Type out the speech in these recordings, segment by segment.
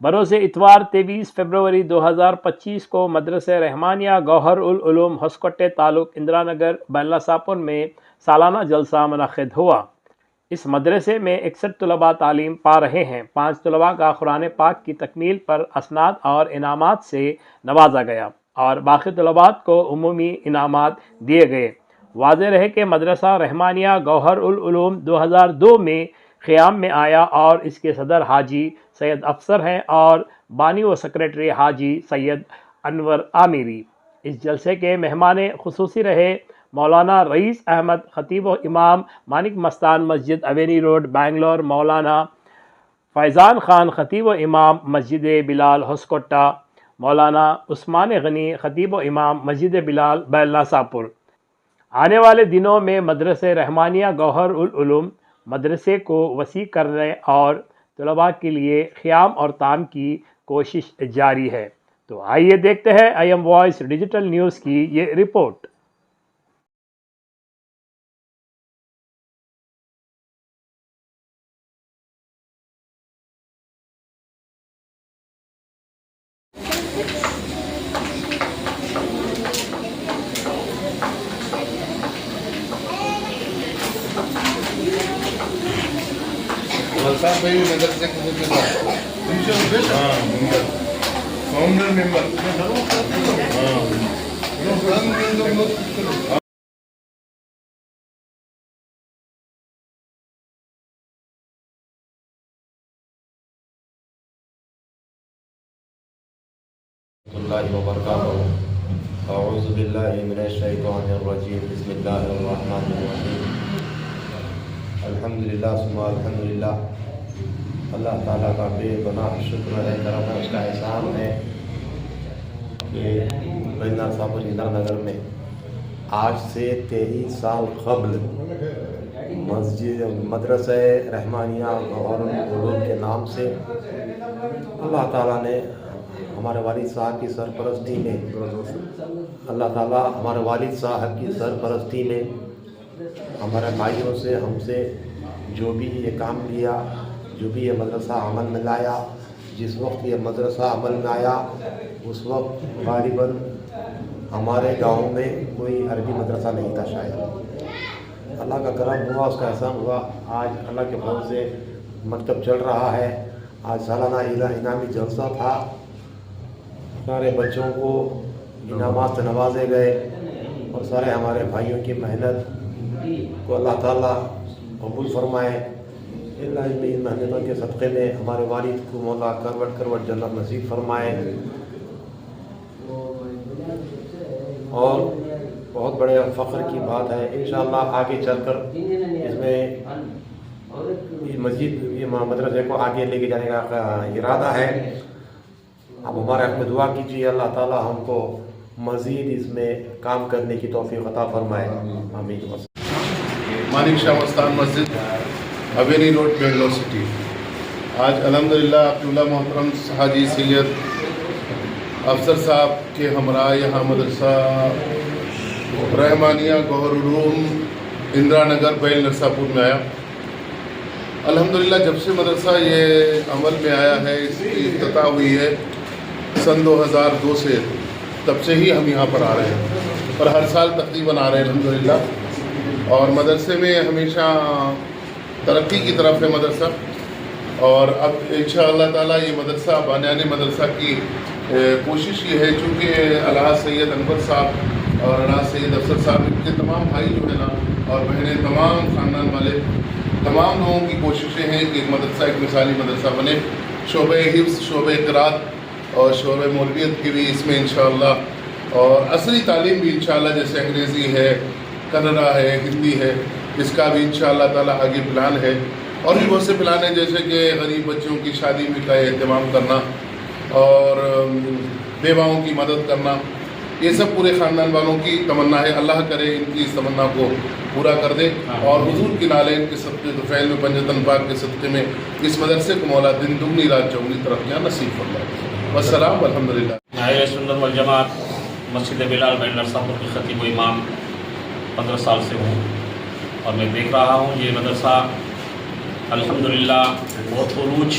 بروز اتوار 23 فروری 2025 کو مدرسہ رحمانیہ گوہر العلوم ہسکوٹے تعلق اندرا نگر بلہ ساپور میں سالانہ جلسہ منعقد ہوا۔ اس مدرسے میں 61 طلباء تعلیم پا رہے ہیں۔ 5 طلباء کا قرآن پاک کی تکمیل پر اسناد اور انعامات سے نوازا گیا اور باقی طلباء کو عمومی انعامات دیے گئے۔ واضح رہے کہ مدرسہ رحمانیہ گوہر العلوم 2002 میں قیام میں آیا اور اس کے صدر حاجی سید افسر ہیں اور بانی و سیکریٹری حاجی سید انور عامری۔ اس جلسے کے مہمان خصوصی رہے مولانا رئیس احمد خطیب و امام مانک مستان مسجد اوینی روڈ بنگلور، مولانا فیضان خان خطیب و امام مسجد بلال ہسکوٹہ، مولانا عثمان غنی خطیب و امام مسجد بلال بیلنا ساپور۔ آنے والے دنوں میں مدرسہ رحمانیہ گوہر العلوم مدرسے کو وسیع کرنے اور طلباء کے لیے قیام اور تعام کی کوشش جاری ہے۔ تو آئیے دیکھتے ہیں I M Voice Digital News کی یہ رپورٹ۔ اللہ وبرکاتہ۔ اعوذ باللہ من الشیطان الرجیم، بسم اللہ الرحمن الرحیم۔ الحمدللہ ثم الحمدللہ۔ اللہ تعالیٰ کا بے پناہ شکر ہے، کرم ہے، اس کا احسان ہے کہ بیلنا ساپور اندرا نگر میں آج سے 23 سال قبل مدرسہ رحمانیہ گوہر العلوم کے نام سے اللہ تعالیٰ نے ہمارے والد صاحب کی سرپرستی میں سرپرستی میں ہمارے بھائیوں سے، ہم سے جو بھی یہ کام کیا، جو بھی یہ مدرسہ عمل میں لایا، جس وقت یہ مدرسہ عمل میں آیا اس وقت غالباً ہمارے گاؤں میں کوئی عربی مدرسہ نہیں تھا شاید۔ اللہ کا کرم ہوا، اس کا احسان ہوا، آج اللہ کے فضل سے مکتب چل رہا ہے۔ آج سالانہ انعامی جلسہ تھا، سارے بچوں کو انعامات سے نوازے گئے اور سارے ہمارے بھائیوں کی محنت کو اللہ تعالیٰ قبول فرمائے۔ اللہ ان محنتوں کے صدقے میں ہمارے والد کو مولا کروٹ کروٹ جنت نصیب فرمائے، اور بہت بڑے فخر کی بات ہے انشاءاللہ آگے چل کر اس میں یہ مدرسے کو آگے لے کے جانے کا ارادہ ہے۔ اب ہمارے حق میں دعا کیجیے، اللہ تعالیٰ ہم کو مزید اس میں کام کرنے کی توفیق عطا فرمائے، آمین۔ مانک شاہ مستان مسجد اوینی روڈ بنگلور سٹی۔ آج الحمدللہ عبداللہ محترم حاجی سید افسر صاحب کے ہمراہ یہاں مدرسہ رحمانیہ گوہر العلوم اندرا نگر بیل نرساپور میں آیا۔ الحمدللہ جب سے مدرسہ یہ عمل میں آیا ہے، اس کی افتتاح ہوئی ہے سن 2002 سے، تب سے ہی ہم یہاں پر آ رہے ہیں اور ہر سال تقریباً آ رہے ہیں الحمدللہ۔ اور مدرسے میں ہمیشہ ترقی کی طرف ہے مدرسہ، اور اب انشاءاللہ تعالیٰ یہ مدرسہ بانیان مدرسہ کی کوشش یہ ہے، چونکہ الحاج سید انور صاحب اور الحاج سید افسر صاحب ان کے تمام بھائی جو ہیں نا اور بہنیں، تمام خاندان والے، تمام لوگوں کی کوششیں ہیں کہ ایک مدرسہ ایک مثالی مدرسہ بنے۔ شعبہ حفظ، شعبہ قرات اور شعبہ مولویت کی بھی اس میں انشاءاللہ، اور عصری تعلیم بھی انشاءاللہ، جیسے انگریزی ہے، کنڑا ہے، ہندی ہے، اس کا بھی انشاءاللہ تعالیٰ آگے پلان ہے۔ اور بھی بہت سے پلان ہیں، جیسے کہ غریب بچوں کی شادی کا اہتمام کرنا اور بیواؤں کی مدد کرنا، یہ سب پورے خاندان والوں کی تمنا ہے۔ اللہ کرے ان کی اس تمنا کو پورا کر دے، اور حضور کی نالین کے صدقے طفیل میں پنجتن پاک کے صدقے میں اس مدرسے کو مولا دن دگنی رات چوگنی ترقیاں نصیب فرمائے۔ والسلام الحمدللہ۔ اہل سنت والجماعت مسجد بلال بین نرساپور کے خطیب و امام 15 سال سے ہوں، اور میں دیکھ رہا ہوں یہ مدرسہ الحمدللہ بہت عروج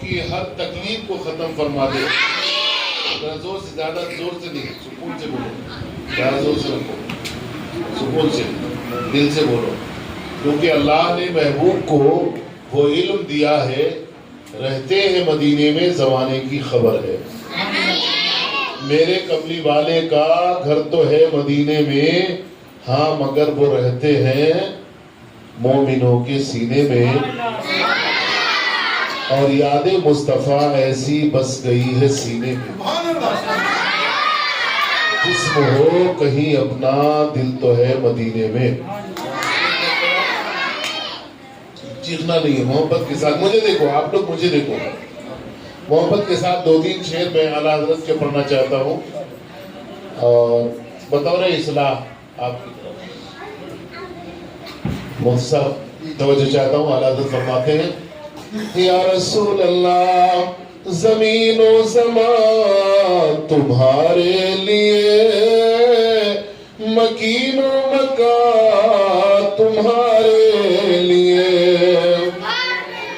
کی ہر تکلیف کو ختم فرما دے. ذرا زور سے، زیادہ زور سے نہیں، سکون سے بولو، زیادہ زور سے رکھو، سکون سے، دل سے بولو. کیونکہ اللہ نے محبوب کو وہ علم دیا ہے، رہتے ہیں مدینے میں زمانے کی خبر ہے. میرے کملی والے کا گھر تو ہے مدینے میں، ہاں مگر وہ رہتے ہیں مومنوں کے سینے میں. اور یاد مصطفیٰ ایسی بس گئی ہے سینے میں. جسم ہو کہیں اپنا، دل تو ہے مدینے میں. چیخنا نہیں ہے، محبت کے ساتھ مجھے دیکھو، آپ لوگ مجھے دیکھو. محبت کے ساتھ 2-3 شعر میں اعلیٰ حضرت کے پڑھنا چاہتا ہوں، اور بطور اصلاح آپ کی طرف مفتی صاحب توجہ چاہتا ہوں. اعلیٰ حضرت فرماتے ہیں، یا رسول اللہ زمین و زمان تمہارے لیے، مکین و مکان تمہارے لیے.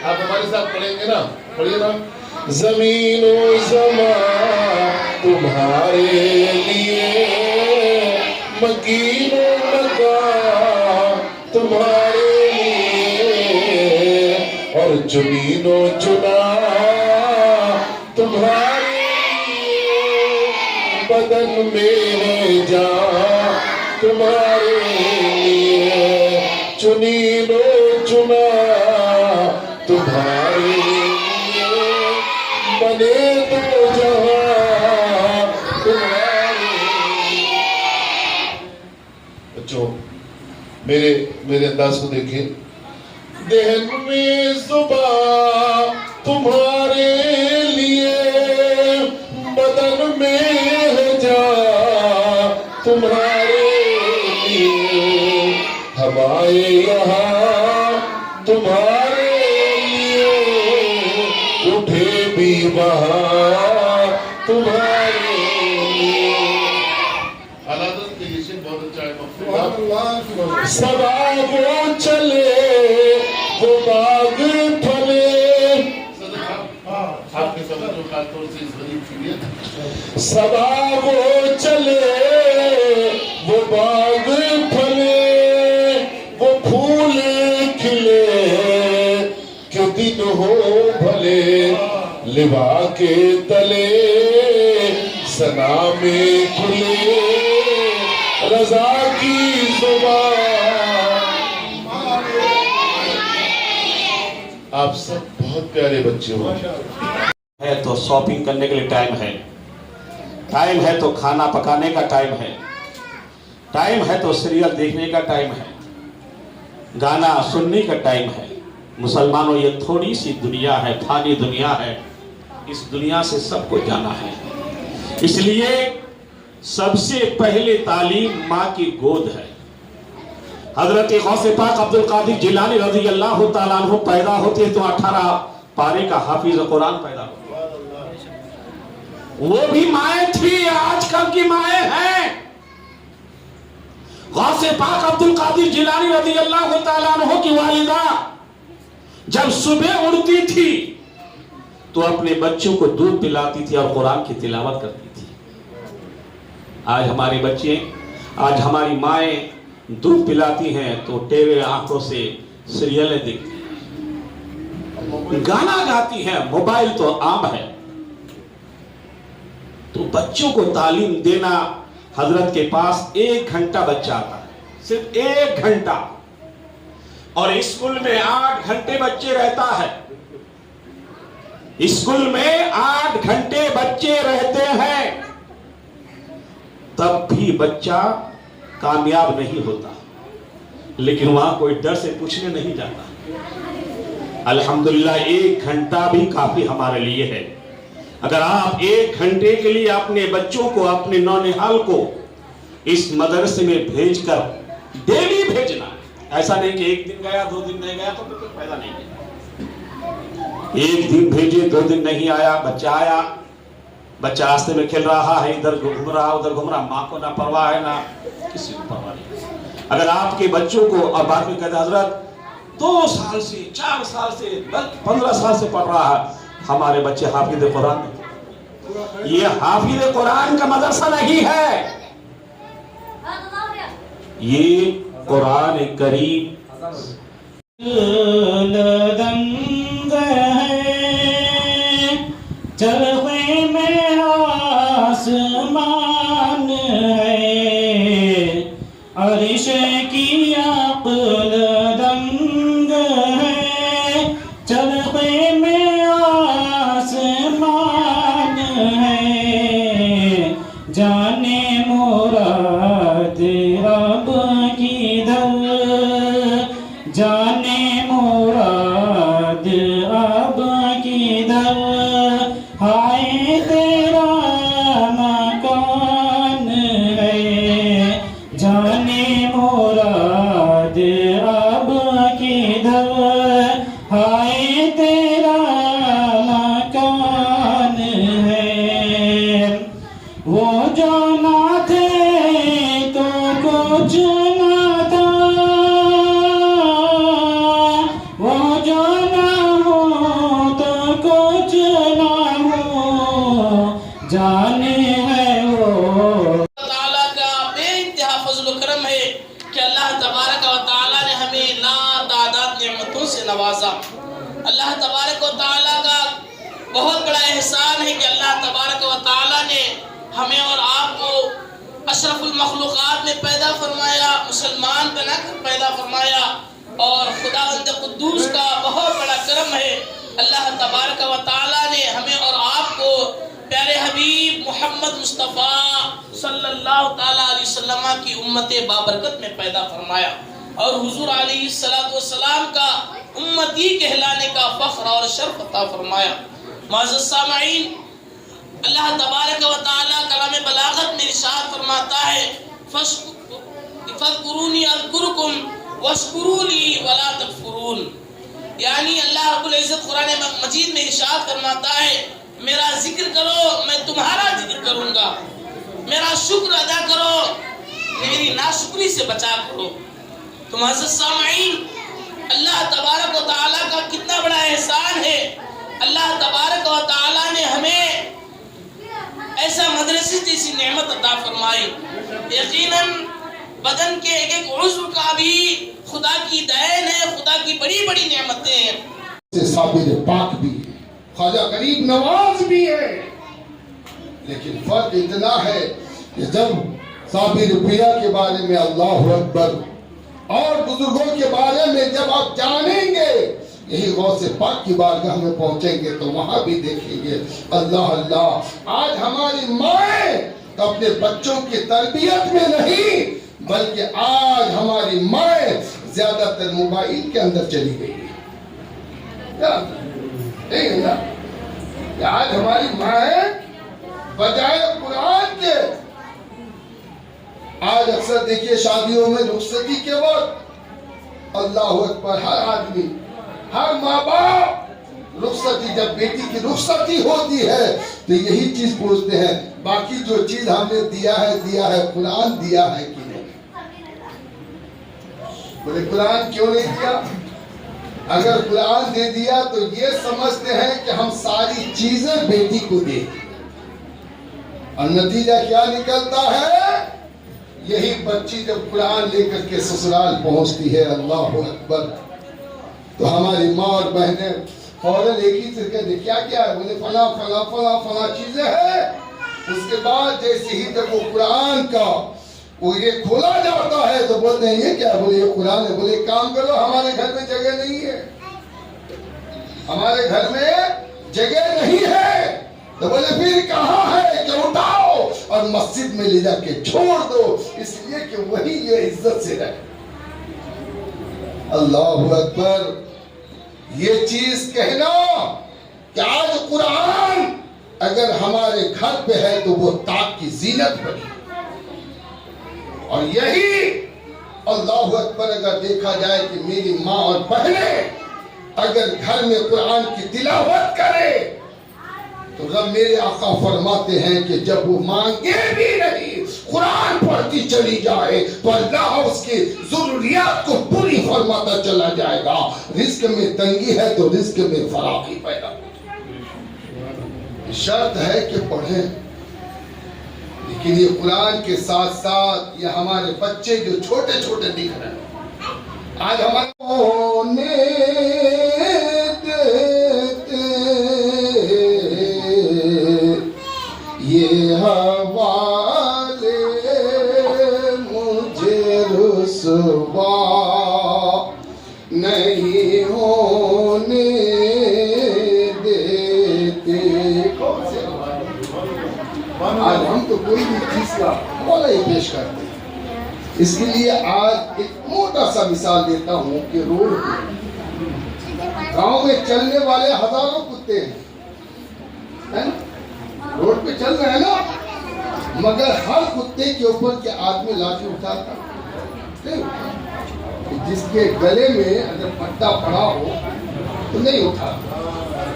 آپ ہمارے ساتھ پڑھیں گے نا، پڑھیے نا. زمین و زمان تمہارے لیے، مکین و مکان تمہارے لیے، اور جنین و جنا تمہارے لیے، بدن میں جان تمہارے لیے، جنین و جنا تمہارے لیے، بنے دو جہاں تمہارے لیے. بچوں میرے انداز کو دیکھیں. دہن میں زبان تمہارے لیے، بدن میں ہے جان تمہارے لیے، ہوائے یہاں تمہارے لیے، اٹھے بھی وہاں تمہارے لیے. حالات کے لیے بہت اچھا ہے. سبا وہ چلے وہ باغ پھلے، آپ کے سبب خاص طور سے اس غریب کے لیے. سبا وہ چلے وہ باغ پھلے، وہ پھول کھلے کہ دن ہو بھلے، لوا کے تلے سنا میں کھلے رضا کی زبان. آپ سب بہت پیارے بچے ہو. ہے تو شاپنگ کرنے کے لیے ٹائم ہے تو کھانا پکانے کا ٹائم ہے تو سیریل دیکھنے کا ٹائم ہے، گانا سننے کا ٹائم ہے. مسلمانوں یہ تھوڑی سی دنیا ہے، فانی دنیا ہے، اس دنیا سے سب کو جانا ہے. اس لیے سب سے پہلے تعلیم ماں کی گود ہے. حضرت غوث پاک عبد القادر جیلانی رضی اللہ تعالیٰ عنہ پیدا ہوتے تو 18 پارے کا حافظ قرآن پیدا ہوتا. وہ بھی مائیں تھی، آج کل کی مائیں ہیں. غوث پاک عبد القادر جیلانی رضی اللہ تعالیٰ عنہ کی والدہ جب صبح اڑتی تھی تو اپنے بچوں کو دودھ پلاتی تھی اور قرآن کی تلاوت کرتی تھی. آج ہمارے بچے، آج ہماری مائیں دودھ پلاتی ہیں تو ٹیڑے آنکھوں سے سیریلیں دیکھتی ہیں، گانا گاتی ہیں، موبائل تو عام ہے. تو بچوں کو تعلیم دینا، حضرت کے پاس 1 گھنٹہ بچہ آتا ہے، صرف 1 گھنٹہ، اور اسکول میں 8 گھنٹے بچے رہتا ہے. اسکول میں 8 گھنٹے بچے رہتے ہیں، تب بھی بچہ کامیاب نہیں ہوتا. لیکن وہاں کوئی ڈر سے پوچھنے نہیں جاتا. الحمدللہ 1 گھنٹہ بھی کافی ہمارے لیے ہے. اگر آپ 1 گھنٹے کے لیے اپنے بچوں کو، اپنے نونہال کو اس مدرسے میں بھیج کر ڈیلی بھیجنا، ایسا نہیں کہ 1 دن گیا 2 دن نہیں گیا تو کوئی فائدہ نہیں ہے. 1 دن بھیجے 2 دن نہیں آیا، بچہ آیا، بچہ راستے میں کھیل رہا ہے، ادھر گھوم رہا ادھر گھوم رہا، ماں کو نہ پرواہ ہے، نہ کسی کو پرواہ نہیں. اگر آپ کے بچوں کو، اور بعد میں کہتے حضرت 2 سال سے 4 سال سے 15 سال سے پڑھ رہا ہے، ہمارے بچے حافظ قرآن ہیں. یہ حافظ قرآن کا مدرسہ نہیں ہے، یہ قرآن کریم چرخے میں آسمان ہے، عرش کی عقل دنگ ہے، چرخے میں آسمان ہے، جانے مراد رب کی در، جانے مراد اب کی در، ہائے تیرا مکان ہے، جانے مراد اب کی در، ہائے تیرا مکان ہے. وہ جو نہ تھے تو کچھ نہ تھا، وہ جو نہ ہو تو کچھ نہ ہو، جانے ہے وہ. تعالیٰ کا بے انتہا فضل و کرم ہے کہ اللہ تبارک و تعالیٰ نے ہمیں ناتعداد نعمتوں سے نوازا. اللہ تبارک و تعالیٰ کا بہت بڑا احسان ہے کہ اللہ تبارک و تعالیٰ نے ہمیں اور آپ کو اشرف المخلوقات میں پیدا فرمایا، مسلمان بنا کر پیدا فرمایا. اور خداوند قدوس کا بہت بڑا کرم ہے، اللہ تبارک و تعالیٰ نے ہمیں اور آپ کو پیارے حبیب محمد مصطفیٰ صلی اللہ تعالیٰ علیہ وسلم کی امت بابرکت میں پیدا فرمایا، اور حضور علیہ السلام کا امتی کہلانے کا فخر اور شرف عطا فرمایا. معزز سامعین، اللہ تبارک و تعالیٰ کلام بلاغت میں ارشاد فرماتا ہے فَاذْكُرُونِي أَذْكُرْكُمْ وَاشْكُرُوا لِي وَلَا تَكْفُرُونَ. یعنی اللہ رب العزت قرآن مجید میں ارشاد فرماتا ہے میرا ذکر کرو میں تمہارا ذکر کروں گا، میرا شکر ادا کرو میری ناشکری سے بچا کرو. تو معزز سامعین، اللہ تبارک و تعالیٰ کا کتنا بڑا احسان ہے. اللہ تبارک و تعالیٰ نے ہمیں ایسا مدرسے جیسی نعمت عطا فرمائی. یقیناً بدن کے ایک ایک عضو کا بھی خدا کی دین ہے، خدا کی بڑی بڑی نعمتیں ہیں. صابر پاک بھی ہے، خواجہ غریب نواز بھی ہے، لیکن فرق اتنا ہے کہ جب صابر پیا کے بارے میں اللہ اکبر اور بزرگوں کے بارے میں جب آپ جانیں گے، یہی غوث پاک کی بارگاہ میں پہنچیں گے تو وہاں بھی دیکھیں گے اللہ اللہ. آج ہماری مائیں اپنے بچوں کی تربیت میں نہیں، بلکہ آج ہماری مائیں زیادہ تر موبائل کے اندر چلی گئی ہے. آج ہماری مائیں بجائے قرآن کے، آج اکثر دیکھیے شادیوں میں رخصتی کے وقت اللہ اکبر، ہر آدمی ہر ماں باپ رخصتی، جب بیٹی کی رخصتی ہوتی ہے تو یہی چیز پوچھتے ہیں باقی جو چیز ہم نے دیا ہے قرآن دیا ہے کہ نہیں. بولے قرآن کیوں نہیں دیا؟ اگر قرآن دے دیا تو یہ سمجھتے ہیں کہ ہم ساری چیزیں بیٹی کو دے دیں، اور نتیجہ کیا نکلتا ہے؟ یہی بچی جب قرآن لے کر کے سسرال پہنچتی ہے اللہ اکبر تو ہماری ماں اور بہنیں فوراً ایک ہی سے کہتے کیا ہے؟ بولے فلاں فلاں فلاں فلاں چیزیں ہیں. اس کے بعد جیسے ہی جب وہ قرآن کا وہ یہ کھولا جاتا ہے تو بولتے ہیں یہ کیا ہے؟ بولے یہ قرآن ہے. بولے کام کرو ہمارے گھر میں جگہ نہیں ہے، ہمارے گھر میں جگہ نہیں ہے. تو بولے پھر کہاں ہے کہ اٹھاؤ اور مسجد میں لے جا کے چھوڑ دو، اس لیے کہ وہی یہ عزت سے رہے. اللہ اکبر. یہ چیز کہنا کہ آج قرآن اگر ہمارے گھر پہ ہے تو وہ طاق کی زینت بنی، اور یہی اللہ اکبر اگر دیکھا جائے کہ میری ماں اور بہنیں اگر گھر میں قرآن کی تلاوت کرے تو رب میرے آقا فرماتے ہیں کہ جب وہ مانگے بھی نہیں قرآن پڑھتی چلی جائے تو اللہ اس کی ضروریات کو پوری فرماتا چلا جائے گا. رزق میں تنگی ہے تو رزق میں فراخی پیدا ہوگی. شرط ہے کہ پڑھیں، لیکن یہ قرآن کے ساتھ ساتھ یہ ہمارے بچے جو چھوٹے چھوٹے دکھ رہے ہیں آج ہمارے یہ حوالے مجھے رسوا نہیں ہونے دیتے۔ آج ہم تو کوئی بھی چیز کا حوالہ ہی پیش کرتے ہیں۔ اس کے لیے آج ایک موٹا سا مثال دیتا ہوں کہ روڈ پہ گاؤں میں چلنے والے ہزاروں کتے ہیں، روڈ پہ چل رہے ہیں نا، مگر ہر کتے کے اوپر کیا آدمی لاٹھی اٹھاتا نہیں اٹھاتا، جس کے گلے میں اگر پٹا پڑا ہو تو نہیں اٹھاتا۔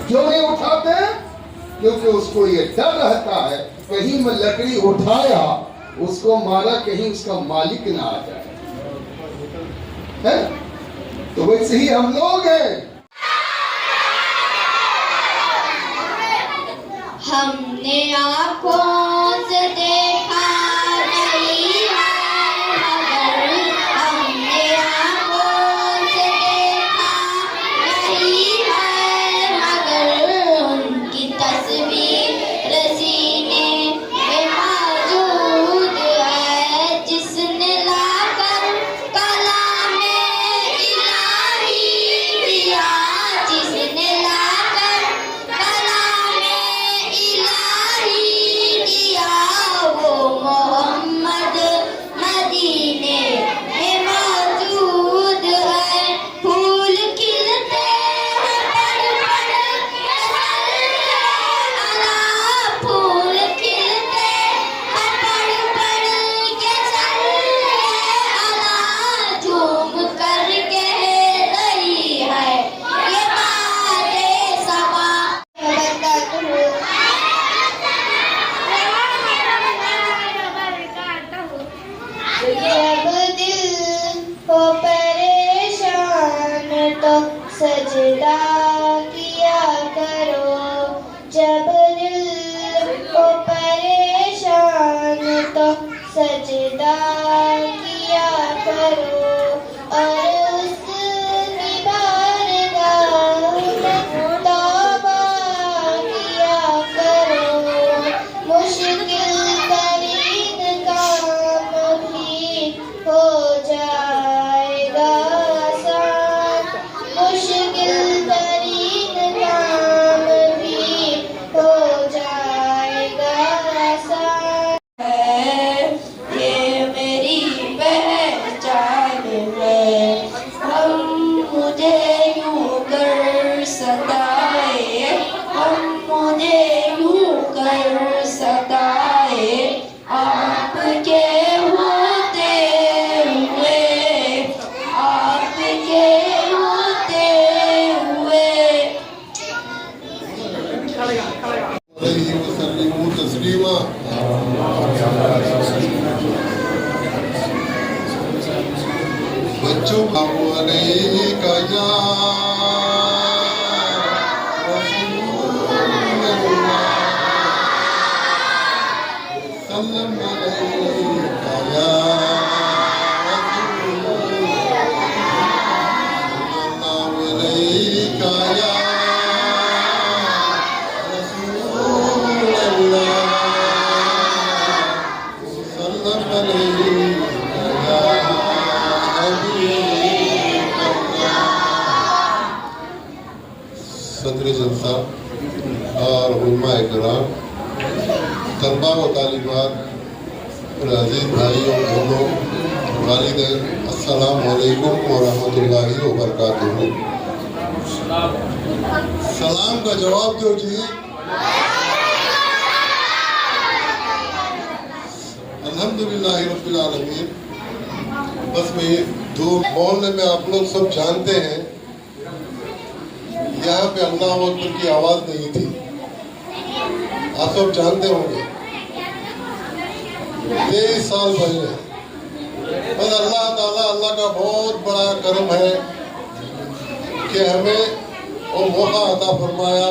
کیوں نہیں اٹھاتے؟ کیونکہ اس کو یہ ڈر رہتا ہے کہیں میں لکڑی اٹھایا اس کو مارا کہیں اس کا مالک نہ آ جائے۔ تو ویسے ہی ہم لوگ ہیں، ہم نے آنکھوں سے دیکھا نہیں ہے مگر ہم نے آنکھوں سے دیکھا نہیں ہے مگر ان کی تصویر سینے میں موجود ہے، جس نے لا کر کلام الہی دیا، جس نے لا کر کلام الہی دیا، وہ محمد مدینے میں موجود ہے۔ پھول کھلتے ہیں پڑھ پڑھ کے صلی اللہ، پھول کھلتے ہیں پڑھ پڑھ کے صلی اللہ، جھوم کر کہہ رہی ہے یہ باتیں سما۔ جب دل ہو پریشان تو سجدہ کیا کرو، جب دل ہو پریشان تو سجدہ کیا کرو، اور اس کی بارگاہ میں توبہ کیا کرو، مشکل ترین کام بھی ہو جائے گا آسان، مشکل ترین کام بھی ہو جائے گا آسان۔ یہ میری پہچان ہے، ہم مجھے یوں کر ستائے، ہم مجھے یوں کر ستائے، آپ کے ہوتے ہوئے، آپ کے ہوتے ہوئے۔ علیہ وسلم تسلیما۔ بچوں علیک یا رسول اللہ، سلم علیک یا رسول اللہ، سلام علیک یا رسول اللہ، سلم علیک یا حبیب اللہ۔ صدر جلسہ اور علماء کرام، طلباء و طالبات اور عزیز بھائیوں بہنوں، والدین، السلام علیکم ورحمۃ اللہ وبرکاتہ۔ سلام کا جواب دو جی۔ الحمدللہ رب العالمین۔ بس میں دو بولنے میں آپ لوگ سب جانتے ہیں، یہاں پہ اللہ اکبر کی آواز نہیں تھی، آپ سب جانتے ہوں گے۔ 23 سال پہلے بس اللہ تعالیٰ، اللہ کا بہت بڑا کرم ہے کہ ہمیں وہ موقع عطا فرمایا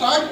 60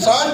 60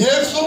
100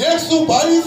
122